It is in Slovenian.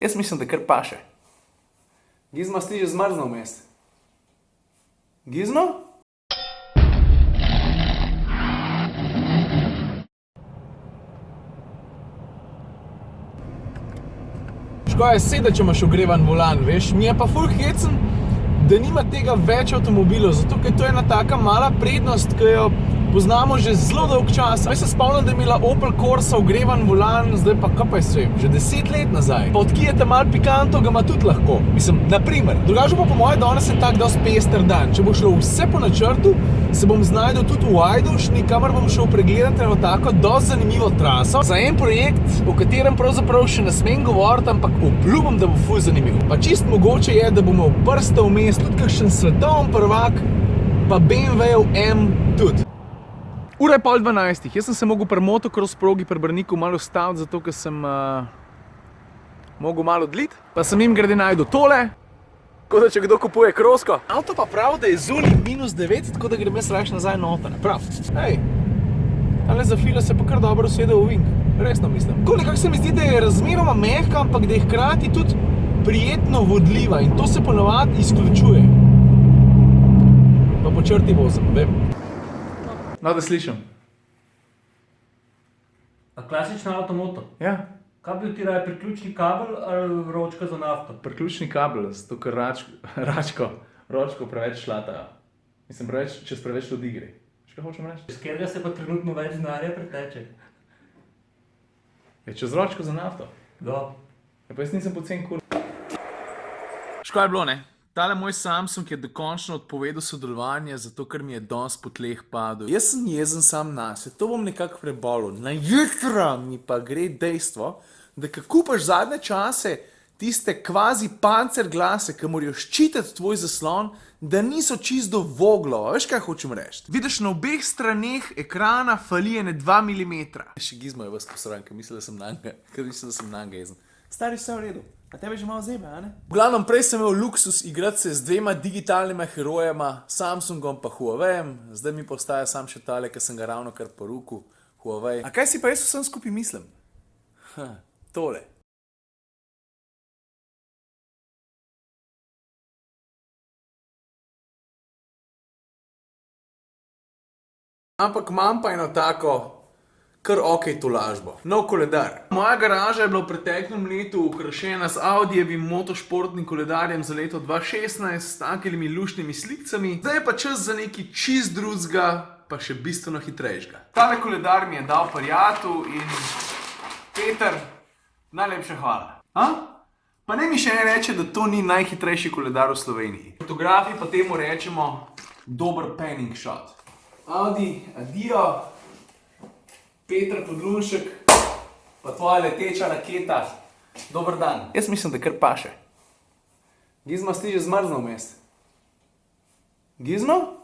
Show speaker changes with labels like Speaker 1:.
Speaker 1: Jaz mislim, da kar paše. Gizmo, si že zmrznil vmes? Gizmo? Škoda je sedaj, če imaš ogrevan volan, veš, mi je pa ful hecen, da nima tega več avtomobilov, zato ker to je ena taka mala prednost, ki jo poznamo že zelo dolg čas. Jaz se spomnim, da je imela Opel Corsa ogrevan volan, zdaj pa kaj pa jaz vem, že 10 let nazaj. Pa od Kijata malo Picanto ga ima tudi lahko. Mislim, naprimer. Drugače pa po moje danes je tak dosti pester dan. Če bo šlo vse po načrtu, se bom znajdel tudi v Ajdovščini, kamor bom šel pregledati eno tako dosti zanimivo traso. Za en projekt, o katerem pravzaprav še ne smem govoriti, ampak obljubim, da bo ful zanimiv. Pa čist mogoče je, da bomo prstal vmes tudi kakšen svetovni prvak, pa BMW-jev M tudi. Ura je 11:30, jaz sem se mogel pri motocross progi pri Brniku malo ustaviti, zato ker sem mogel malo odliti. Pa sem jim grede najdel tole, tako da če kdo kupuje krosko. Avto pa pravi, da je zunaj -9, tako da grem jaz raje nazaj noter. Prav. Hej, tale zafila se pa kar dobro usede v vink. Resno mislim. Tako nekako se mi zdi, da je razmeroma mehka, ampak da je hkrati tudi prijetno vodljiva in to se ponavadi izključuje. Pa po črti vozim, vem. No, da slišim.
Speaker 2: A klasična avtomoto?
Speaker 1: Ja.
Speaker 2: Kaj bi ti raje, priključni kabel ali ročka za nafto?
Speaker 1: Priključni kabel, zato ker ročko preveč šlatajo. Mislim, čez preveč ljudi gre. Kaj hočem reči?
Speaker 2: Z katerega se pa trenutno več denarja preteče?
Speaker 1: Je čez ročko za nafto.
Speaker 2: Da.
Speaker 1: Ja, pa jaz nisem pocen kur... Škoda je bilo, ne? Tale moj Samsung je dokončno odpovedal sodelovanje, zato ker mi je danes po tleh padel. Jaz sem jezen sam nase, to bom nekako prebolel. Na jutra mi pa gre dejstvo, da ko kupaš zadnje čase tiste kvazi pancer glase, ki morajo ščititi tvoj zaslon, da niso čisto voglo. Veš, kaj hočem reči? Vidiš, na obeh straneh ekrana fali ene 2 mm. Še Gizmo je vas posran, ker mislim, da sem nanga jezen. Stari, vse v redu. A tebe že malo zebe, a ne? V glavnem, prej sem imel luksus igrati se z dvema digitalnima herojema, Samsungom pa Huaweijem, zdaj mi postaja sam še tale, ki sem ga ravno kar porukil, Huawei. A kaj si pa jaz vsem skupaj mislim? Tole. Ampak imam pa eno tako kar okej tolažbo. Nov koledar. Moja garaža je bila v preteklem letu okrašena z Audijevim motošportnim koledarjem za leto 2016 s takimi luštnimi slikcami. Zdaj je pa čas za nekaj čist drugega, pa še bistveno hitrejšega. Tale koledar mi je dal prijatelj in Peter, najlepša hvala. Pa ne mi še ne reče, da to ni najhitrejši koledar v Sloveniji. Fotografi pa temu rečemo dober panning shot. Audi, adijo. Peter Podlunšek, pa tvoja leteča raketa. Dober dan. Jaz mislim, da kar paše. Gizmo, si že zmrznil vmes? Gizmo?